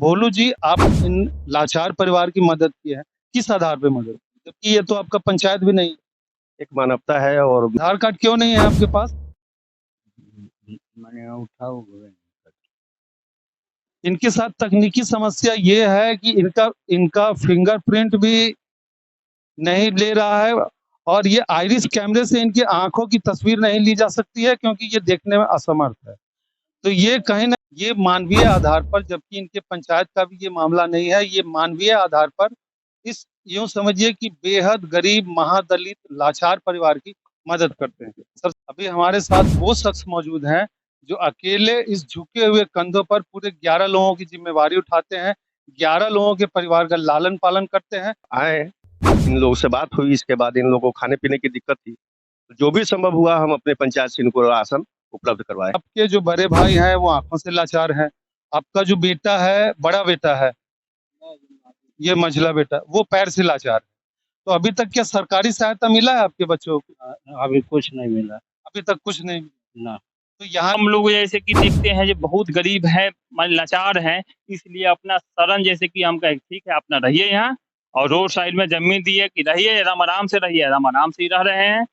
भोलू जी, आप इन लाचार परिवार की मदद की है, किस आधार पे मदद की? जबकि ये तो आपका पंचायत भी नहीं है। एक मानवता है और आधार कार्ड क्यों नहीं है आपके पास? मैंने उठाओ हुए। इनके साथ तकनीकी समस्या ये है कि इनका इनका फिंगरप्रिंट भी नहीं ले रहा है और ये आइरिस कैमरे से इनकी आँखों की तस्वीर नहीं ली जा सकती है क्योंकि ये देखने में असमर्थ है। तो ये कहीं न ये मानवीय आधार पर, जबकि इनके पंचायत का भी ये मामला नहीं है, ये मानवीय आधार पर इस यूँ समझिए कि बेहद गरीब, महादलित, लाचार परिवार की मदद करते हैं। सर, अभी हमारे साथ वो शख्स मौजूद हैं, जो अकेले इस झुके हुए कंधों पर पूरे 11 लोगों की ज़िम्मेवारी उठाते हैं, 11 लोगों के परिवार का लालन-पालन करते हैं। आए, इन लोगों से बात हुई, इसके बाद इन लोगों को खाने-पीने की दिक्कत थी। जो भी संभव हुआ हम अपने पंचायत से इनको राशन उपलब्ध करवाए। आपके जो बड़े भाई हैं, वो आँखों से लाचार हैं। आपका जो बेटा है, बड़ा बेटा है, ये मझला बेटा, वो पैर से लाचार है। तो अभी तक क्या सरकारी सहायता मिला है आपके बच्चों को? अभी कुछ नहीं मिला अभी तक कुछ नहीं मिला। ना। तो यहाँ हम लोग जैसे कि देखते हैं जो बहुत गरीब है, लाचार हैं, इसलिए अपना शरण जैसे कि हम कहे ठीक है अपना रहिए यहाँ और रोड साइड में जमीन दी है कि रहिए आराम आराम से रहिए, आराम आराम से ही रह रहे हैं।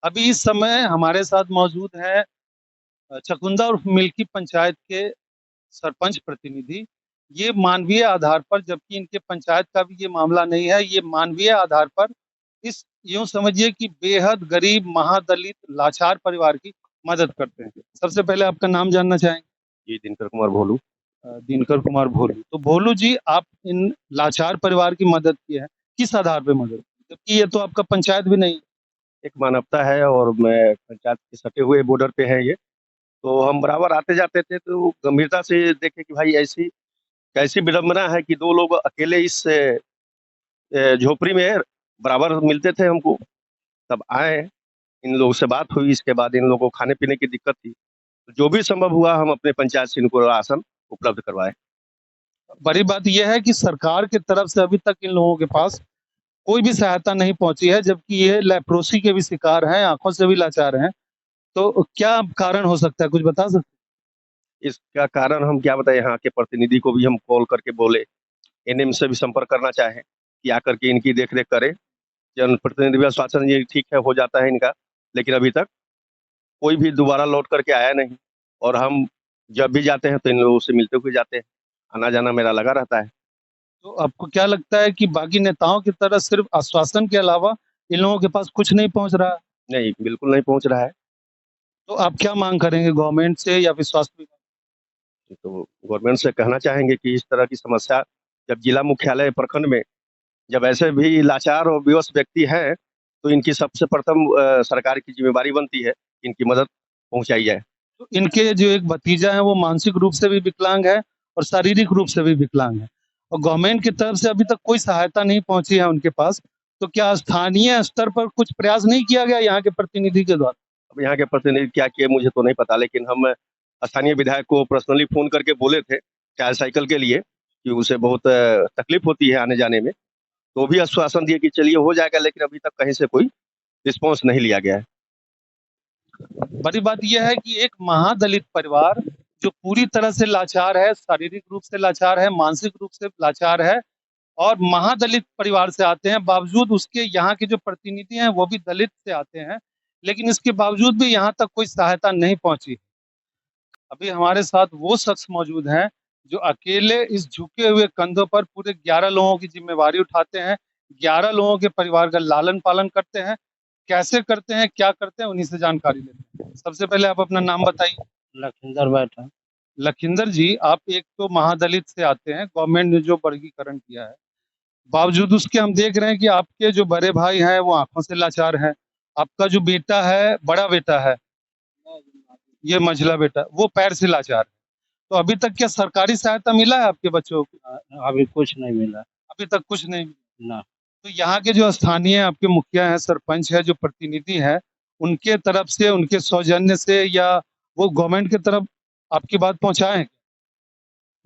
अभी इस समय हमारे साथ मौजूद है चकुंदा उर्फ मिल्की पंचायत के सरपंच प्रतिनिधि। ये मानवीय आधार पर, जबकि इनके पंचायत का भी ये मामला नहीं है, ये मानवीय आधार पर इस यूँ समझिए कि बेहद गरीब, महादलित, लाचार परिवार की मदद करते हैं। सबसे पहले आपका नाम जानना चाहेंगे? जी, दिनकर कुमार भोलू। दिनकर कुमार भोलू। तो भोलू जी, आप इन लाचार परिवार की मदद की है, किस आधार पे मदद की? जबकि ये तो आपका पंचायत भी नहीं है। एक मानवता है और मैं पंचायत के सटे हुए बॉर्डर पे है ये, तो हम बराबर आते-जाते थे तो गंभीरता से देखे कि भाई ऐसी कैसी विडंबना है कि 2 लोग अकेले इस झोपड़ी में बराबर मिलते थे हमको। तब आए, इन लोगों से बात हुई, इसके बाद इन लोगों को खाने-पीने की दिक्कत थी। तो जो भी संभव हुआ हम अपने पंचायत से इनको राशन उपलब्ध करवाए। बड़ी बात ये है कि सरकार की तरफ से अभी तक इन लोगों के पास कोई भी सहायता नहीं पहुँची है, जबकि ये लेप्रोसी के भी शिकार हैं, आँखों से भी लाचार हैं। तो क्या कारण हो सकता है, कुछ बता सकते हैं? इसका कारण हम क्या बताएँ, यहाँ के प्रतिनिधि को भी हम कॉल करके बोले, एनएम से भी संपर्क करना चाहे कि आकर के इनकी देख-रेख करे। जनप्रतिनिधि भी आश्वासन ये ठीक है, हो जाता है इनका, लेकिन अभी तक कोई भी दोबारा लौट करके आया नहीं और हम जब भी जाते हैं तो इन लोगों से मिलते हुए जाते हैं। आना-जाना मेरा लगा रहता है। तो आपको क्या लगता है कि बाकी नेताओं की तरह सिर्फ आश्वासन के अलावा इन लोगों के पास कुछ नहीं पहुँच रहा है? नहीं, बिल्कुल नहीं पहुँच रहा है। तो आप क्या माँग करेंगे गवर्नमेंट से या फिर स्वास्थ्य विभाग? तो गवर्नमेंट से कहना चाहेंगे कि इस तरह की समस्या जब जिला मुख्यालय प्रखंड में जब ऐसे भी लाचार और विवश व्यक्ति हैं, तो इनकी सबसे प्रथम सरकार की ज़िम्मेवारी बनती है, कि इनकी मदद पहुँचाई जाए। तो इनके जो एक भतीजा है, वो मानसिक रूप से भी विकलांग है और शारीरिक रूप से भी विकलांग है और गवर्नमेंट की तरफ से अभी तक कोई सहायता नहीं पहुँची है उनके पास। तो क्या स्थानीय स्तर पर कुछ प्रयास नहीं किया गया यहाँ के प्रतिनिधि के द्वारा? अब यहाँ के प्रतिनिधि क्या किए मुझे तो नहीं पता, लेकिन हम स्थानीय विधायक को पर्सनली फ़ोन करके बोले थे, ट्राईसाइकिल के लिए, कि उसे बहुत तकलीफ़ होती है आने-जाने में। तो वो भी आश्वासन दिए कि चलिए हो जाएगा, लेकिन अभी तक कहीं से कोई रिस्पॉन्स नहीं लिया गया है। बड़ी बात यह है कि एक महादलित परिवार जो पूरी तरह से लाचार है, शारीरिक रूप से लाचार है, मानसिक रूप से लाचार है और महादलित परिवार से आते हैं, बावजूद उसके यहाँ के जो प्रतिनिधि हैं, वो भी दलित से आते हैं, लेकिन इसके बावजूद भी यहाँ तक कोई सहायता नहीं पहुँची। अभी हमारे साथ वो शख्स मौजूद हैं, जो अकेले इस झुके हुए कंधों पर पूरे 11 लोगों की ज़िम्मेवारी उठाते हैं, 11 लोगों के परिवार का लालन-पालन करते हैं। कैसे करते हैं, क्या करते हैं, उन्हीं से जानकारी लेते हैं। सबसे पहले आप अपना नाम बताइए। लखिंदर बैठा लखिंदर जी, आप एक तो महादलित से आते हैं, गवर्नमेंट ने जो वर्गीकरण किया है, बावजूद उसके हम देख रहे हैं कि आपके जो बड़े भाई हैं, वो आँखों से लाचार हैं। आपका जो बेटा है, बड़ा बेटा है, ये मझला बेटा, वो पैर से लाचार है। तो अभी तक क्या सरकारी सहायता मिला है आपके बच्चों को? अभी कुछ नहीं मिला अभी तक कुछ नहीं मिला। ना। तो यहाँ के जो स्थानीय आपके मुखिया हैं, सरपंच है, जो प्रतिनिधि हैं, उनके तरफ से, उनके सौजन्य से या वो गवर्नमेंट की तरफ आपकी बात पहुँचाए हैं?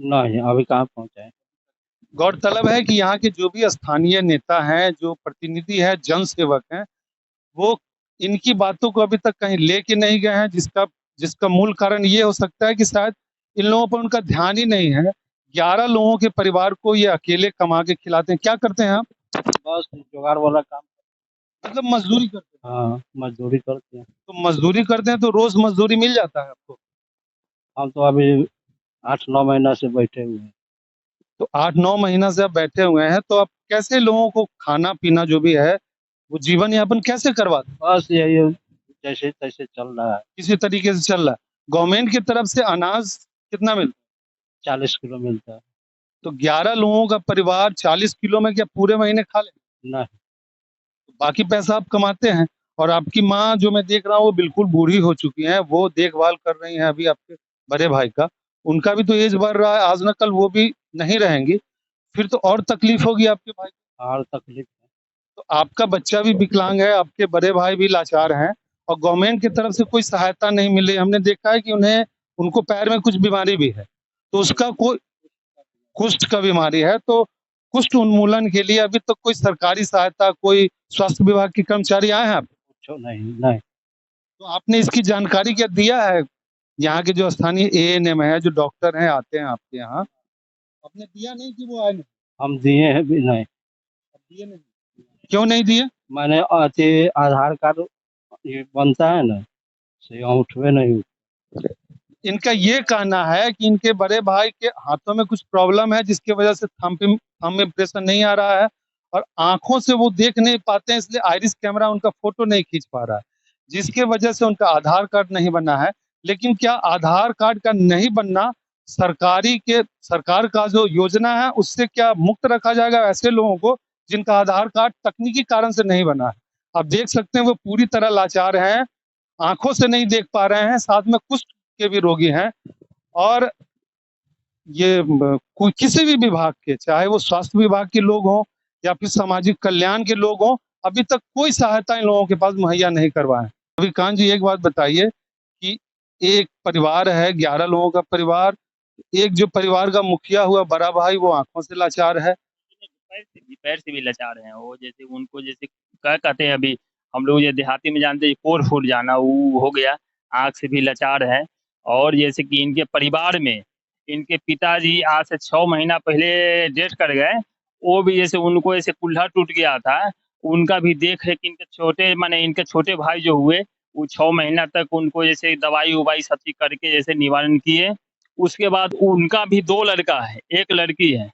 नहीं, अभी कहाँ पहुँचा है। गौरतलब है कि यहाँ के जो भी स्थानीय नेता हैं, जो प्रतिनिधि हैं, जनसेवक हैं, वो इनकी बातों को अभी तक कहीं लेके नहीं गए हैं, जिसका मूल कारण ये हो सकता है कि शायद इन लोगों पर उनका ध्यान ही नहीं है। 11 लोगों के परिवार को ये अकेले कमा के खिलाते हैं। क्या करते हैं आप? बस जुगाड़ वाला काम। मतलब मजदूरी करते हैं। हाँ, मजदूरी करते हैं। तो मजदूरी करते हैं तो रोज मजदूरी मिल जाता है आपको? हम तो अभी 8-9 महीना से बैठे हुए हैं। तो 8-9 महीना से आप बैठे हुए हैं, तो आप कैसे लोगों को खाना पीना जो भी है वो जीवन यापन कैसे करवाते हैं? बस यही जैसे तैसे चल रहा है। किसी तरीके से चल रहा है। गवर्नमेंट की तरफ से अनाज कितना मिलता है? 40 किलो मिलता है। तो 11 लोगों का परिवार 40 किलो में क्या पूरे महीने खा ले? नहीं, बाकी पैसा आप कमाते हैं। और आपकी माँ जो मैं देख रहा हूँ वो बिल्कुल बूढ़ी हो चुकी हैं, वो देखभाल कर रही हैं अभी आपके बड़े भाई का। उनका भी तो एज बढ़ रहा है, आज न कल वो भी नहीं रहेंगी, फिर तो और तकलीफ होगी आपके भाई को। और तकलीफ है। तो आपका बच्चा भी विकलांग है, आपके बड़े भाई भी लाचार हैं और गवर्नमेंट की तरफ से कोई सहायता नहीं मिल रही। हमने देखा है कि उनको पैर में कुछ बीमारी भी है, तो उसका कोई कुष्ठ का बीमारी है, तो कुष्ठ उन्मूलन के लिए अभी तक कोई सरकारी सहायता, कोई स्वास्थ्य विभाग के कर्मचारी आए हैं आप? कुछ नहीं, नहीं। तो आपने इसकी जानकारी क्या दिया है? यहाँ के जो स्थानीय एएनएम है, जो डॉक्टर हैं, आते हैं आपके यहाँ, आपने दिया नहीं कि वो आए नहीं? हम दिए हैं भी नहीं। दिए नहीं, क्यों नहीं दिए? मैंने आधार कार्ड ये बनता है ना, से हम उठवे नहीं। इनका ये कहना है कि इनके बड़े भाई के हाथों में कुछ प्रॉब्लम है, जिसकी वजह से थंब इम्प्रेशन नहीं आ रहा है और आंखों से वो देख नहीं पाते हैं, इसलिए आइरिस कैमरा उनका फोटो नहीं खींच पा रहा है, जिसके वजह से उनका आधार कार्ड नहीं बना है। लेकिन क्या आधार कार्ड का नहीं बनना सरकार का जो योजना है उससे क्या मुक्त रखा जाएगा ऐसे लोगों को जिनका आधार कार्ड तकनीकी कारण से नहीं बना है? आप देख सकते हैं वो पूरी तरह लाचार हैं, आंखों से नहीं देख पा रहे हैं, साथ में कुष्ठ के भी रोगी हैं। और ये कोई किसी भी विभाग के, चाहे वो स्वास्थ्य विभाग के लोग हों या फिर सामाजिक कल्याण के लोग हों, अभी तक कोई सहायता इन लोगों के पास मुहैया नहीं करवाए। रविकांत जी, एक बात बताइए कि एक परिवार है, 11 लोगों का परिवार, एक जो परिवार का मुखिया हुआ बड़ा भाई वो आंखों से लाचार है। पैर से भी लाचार हैं वो, जैसे उनको जैसे क्या कहते हैं, अभी हम लोग ये देहाती में जानते हैं कोर फूट जाना वो हो गया, आँख से भी लाचार है। और जैसे कि इनके परिवार में इनके पिताजी आज से 6 महीना पहले डेथ कर गए, वो भी जैसे उनको ऐसे कुल्हा टूट गया था, उनका भी देख रेख इनके छोटे भाई जो हुए वो 6 महीना तक उनको जैसे दवाई-उवाई सब चीज़ करके जैसे निवारण किए। उसके बाद उनका भी 2 लड़का है, 1 लड़की है।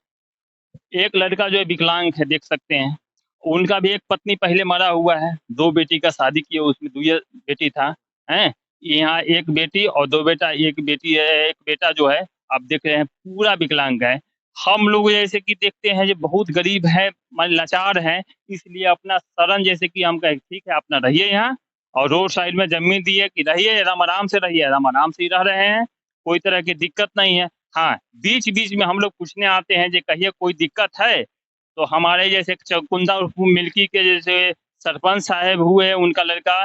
एक लड़का जो है विकलांग है, देख सकते हैं। उनका भी एक पत्नी पहले मरा हुआ है, 2 बेटी का शादी किए, उसमें 2 बेटी था, हैं? यहाँ 1 बेटी और 2 बेटा, 1 बेटी है, 1 बेटा जो है आप देख रहे हैं पूरा विकलांग है। हम लोग जैसे कि देखते हैं जो बहुत गरीब है, लाचार हैं, इसलिए अपना शरण जैसे कि हम कहे ठीक है अपना रहिए यहाँ और रोड साइड में ज़मीन दी है कि रहिए, आराम-आराम से रहिए, आराम-आराम से ही रह रहे हैं, कोई तरह की दिक्कत नहीं है। हाँ, बीच-बीच में हम लोग पूछने आते हैं, जे कहिए कोई दिक्कत है? तो हमारे जैसे चकुंदा उर्फ मिल्की के जैसे सरपंच साहब हुए, उनका लड़का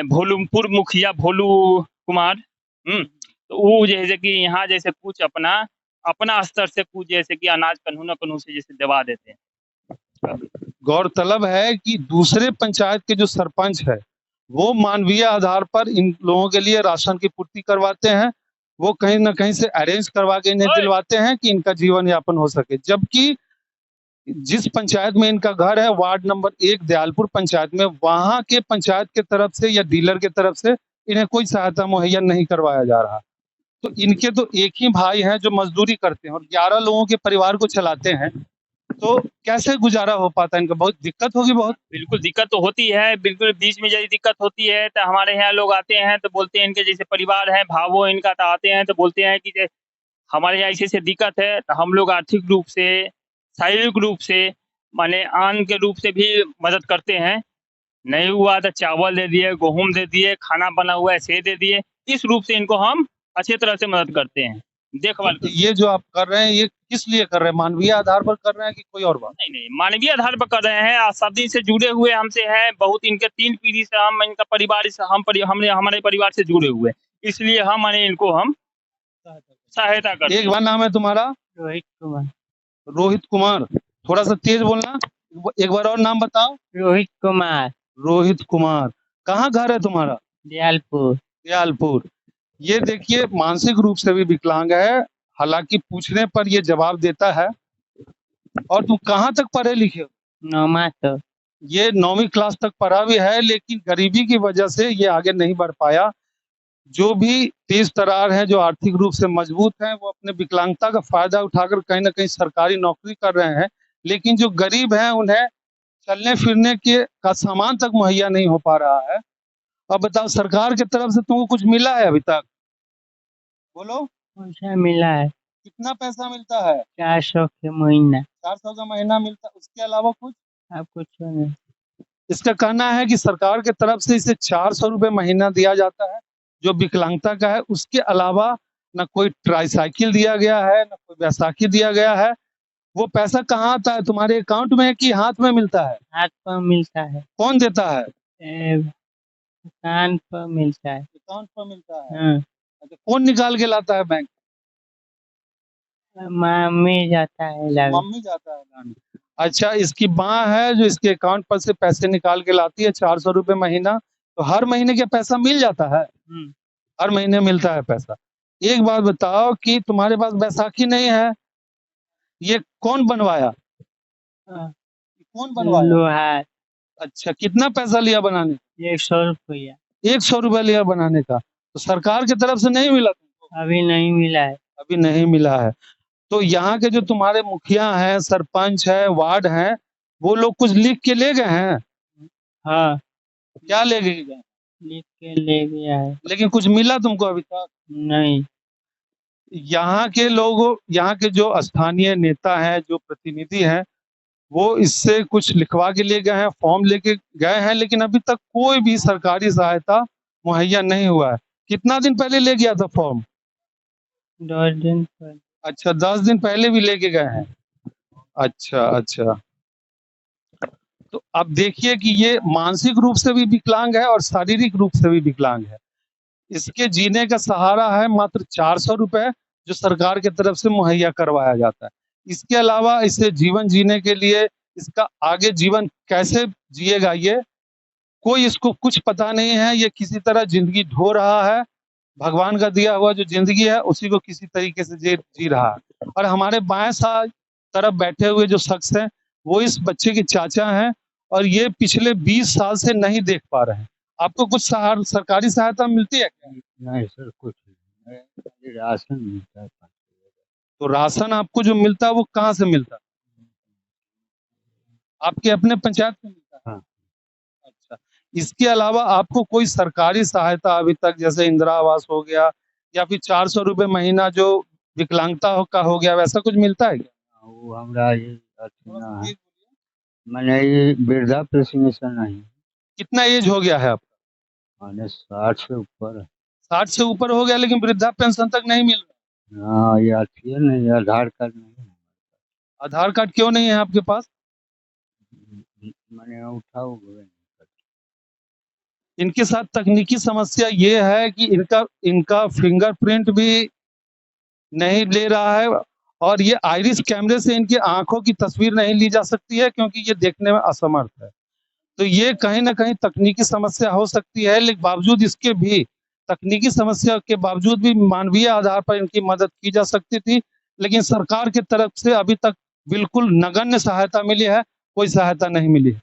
भोलूपुर मुखिया भोलू कुमार, तो वो जैसे कि यहाँ जैसे कुछ अपना स्तर से कुछ जैसे कि अनाज कन्हू न कन्हू से जैसे दिलवा देते हैं। गौरतलब है कि दूसरे पंचायत के जो सरपंच है, वो मानवीय आधार पर इन लोगों के लिए राशन की पूर्ति करवाते हैं, वो कहीं न कहीं से अरेंज करवा के इन्हें दिलवाते हैं कि इनका जीवन यापन हो सके। जबकि जिस पंचायत में इनका घर है, वार्ड नंबर 1 दयालपुर पंचायत में, वहाँ के पंचायत के तरफ से या डीलर के तरफ से इन्हें कोई सहायता मुहैया नहीं करवाया जा रहा। तो इनके तो एक ही भाई हैं जो मजदूरी करते हैं और 11 लोगों के परिवार को चलाते हैं, तो कैसे गुजारा हो पाता है इनका? बहुत दिक्कत होगी बहुत। बिल्कुल दिक्कत तो होती है, बिल्कुल बीच में यदि दिक्कत होती है तो हमारे यहाँ लोग आते हैं तो बोलते हैं इनके जैसे परिवार है, भावो इनका, तो आते हैं तो बोलते हैं कि हमारे यहाँ ऐसे दिक्कत है, तो हम लोग आर्थिक रूप से, शारीरिक रूप से, माने अन्न के रूप से भी मदद करते हैं। नहीं हुआ तो चावल दे दिए, गेहूँ दे दिए, खाना बना हुआ है से दे दिए, इस रूप से इनको हम अच्छी तरह से मदद करते हैं, देखभाल करते हैं। ये जो आप कर रहे हैं ये किस लिए कर रहे हैं? मानवीय आधार पर कर रहे हैं कि कोई और बात? नहीं, मानवीय आधार पर कर रहे हैं, सब दिन से जुड़े हुए हमसे हैं, बहुत इनके 3 पीढ़ी से हम इनका परिवार से हमारे परिवार से जुड़े हुए, इसलिए हम माने इनको हम सहायता करते हैं। एक बार नाम है तुम्हारा? रोहित कुमार। रोहित कुमार, थोड़ा सा तेज बोलना, एक बार और नाम बताओ। रोहित कुमार। रोहित कुमार, कहाँ घर है तुम्हारा? दयालपुर। दयालपुर। ये देखिए मानसिक रूप से भी विकलांग है, हालांकि पूछने पर ये जवाब देता है। और तुम कहाँ तक पढ़े लिखे हो? 9वीं तक। ये 9वीं क्लास तक पढ़ा भी है, लेकिन गरीबी की वजह से ये आगे नहीं बढ़ पाया। जो भी तेज तर्रार हैं, जो आर्थिक रूप से मजबूत हैं, वो अपने विकलांगता का फायदा उठाकर कहीं ना कहीं सरकारी नौकरी कर रहे हैं, लेकिन जो गरीब हैं उन्हें चलने फिरने के का सामान तक मुहैया नहीं हो पा रहा है। अब बताओ, सरकार की तरफ से तुमको कुछ मिला है अभी तक? बोलो, पैसा मिला है कितना पैसा मिलता है? 400 के महीना। 400 का महीना मिलता है, उसके अलावा कुछ? अब कुछ नहीं। इसका कहना है कि सरकार की तरफ से इसे 400 रुपए महीना दिया जाता है, जो विकलांगता का है। उसके अलावा न कोई ट्राईसाइकिल दिया गया है, न कोई बैसाखी दिया गया है। वो पैसा कहाँ आता है? तुम्हारे अकाउंट में है कि हाथ में मिलता है? हाथ पर मिलता है। कौन देता है? दुकान पर मिलता है। अकाउंट पर मिलता है। हाँ। अच्छा, कौन निकाल के लाता है बैंक? मम्मी जाता है लाने। मम्मी जाता है लाने। अच्छा, इसकी माँ है जो इसके अकाउंट पर से पैसे निकाल के लाती है, 400 रुपए महीना। तो हर महीने क्या पैसा मिल जाता है? हर महीने मिलता है पैसा। एक बात बताओ कि तुम्हारे पास बैसाखी नहीं है, ये कौन बनवाया? कौन बनवाया? लोहार। अच्छा, कितना पैसा लिया बनाने? 100 रुपया। 100 रुपया लिया बनाने का। तो सरकार की तरफ से नहीं मिला तुमको? अभी नहीं मिला है। अभी नहीं मिला है। तो यहाँ के जो तुम्हारे मुखिया हैं, सरपंच है, वार्ड हैं, वो लोग कुछ लिख के ले गए हैं? हाँ, क्या ले गए? लिख के ले गया है। लेकिन कुछ मिला तुमको अभी तक? नहीं। यहाँ के लोगों, यहाँ के जो स्थानीय नेता हैं, जो प्रतिनिधि हैं, वो इससे कुछ लिखवा के ले गए हैं, फॉर्म लेके गए हैं, लेकिन अभी तक कोई भी सरकारी सहायता मुहैया नहीं हुआ है। कितना दिन पहले ले गया था फॉर्म? 10 दिन पर। अच्छा, 10 दिन पहले भी लेके गए हैं। अच्छा अच्छा। तो अब देखिए कि ये मानसिक रूप से भी विकलांग है और शारीरिक रूप से भी विकलांग है। इसके जीने का सहारा है मात्र 400 रुपए, जो सरकार की तरफ से मुहैया करवाया जाता है। इसके अलावा इसे जीवन जीने के लिए, इसका आगे जीवन कैसे जिएगा, ये कोई इसको कुछ पता नहीं है। ये किसी तरह जिंदगी ढो रहा है, भगवान का दिया हुआ जो जिंदगी है उसी को किसी तरीके से जी रहा है। और हमारे बाएं तरफ बैठे हुए जो शख्स हैं, वो इस बच्चे के चाचा हैं, और ये पिछले 20 साल से नहीं देख पा रहे हैं। आपको कुछ सरकारी सहायता मिलती है क्या? नहीं सर, कुछ नहीं। खाली राशन मिलता है। तो राशन आपको जो मिलता है वो कहाँ से मिलता है? आपके अपने पंचायत में मिलता है? हाँ। अच्छा, इसके अलावा आपको कोई सरकारी सहायता अभी तक, जैसे इंदिरा आवास हो गया या फिर 400 रुपए महीना जो विकलांगता का हो गया, वैसा कुछ मिलता है क्या? वो हमरा ये अथी ना है, मैंने ये वृद्धा पेंशन नहीं। कितना एज हो गया है आपका? मैंने 60 से ऊपर है। 60 से ऊपर हो गया, लेकिन वृद्धा पेंशन तक नहीं मिल रहा। हाँ, ये अथी है नहीं, आधार कार्ड नहीं है। आधार कार्ड क्यों नहीं है आपके पास? मैंने उठाओ गए। इनके साथ तकनीकी समस्या ये है कि इनका फिंगरप्रिंट भी नहीं ले रहा है, और ये आइरिस कैमरे से इनकी आंखों की तस्वीर नहीं ली जा सकती है, क्योंकि ये देखने में असमर्थ है। तो ये कहीं ना कहीं तकनीकी समस्या हो सकती है, लेकिन बावजूद इसके भी, तकनीकी समस्या के बावजूद भी मानवीय आधार पर इनकी मदद की जा सकती थी, लेकिन सरकार की तरफ से अभी तक बिल्कुल नगण्य सहायता मिली है, कोई सहायता नहीं मिली है।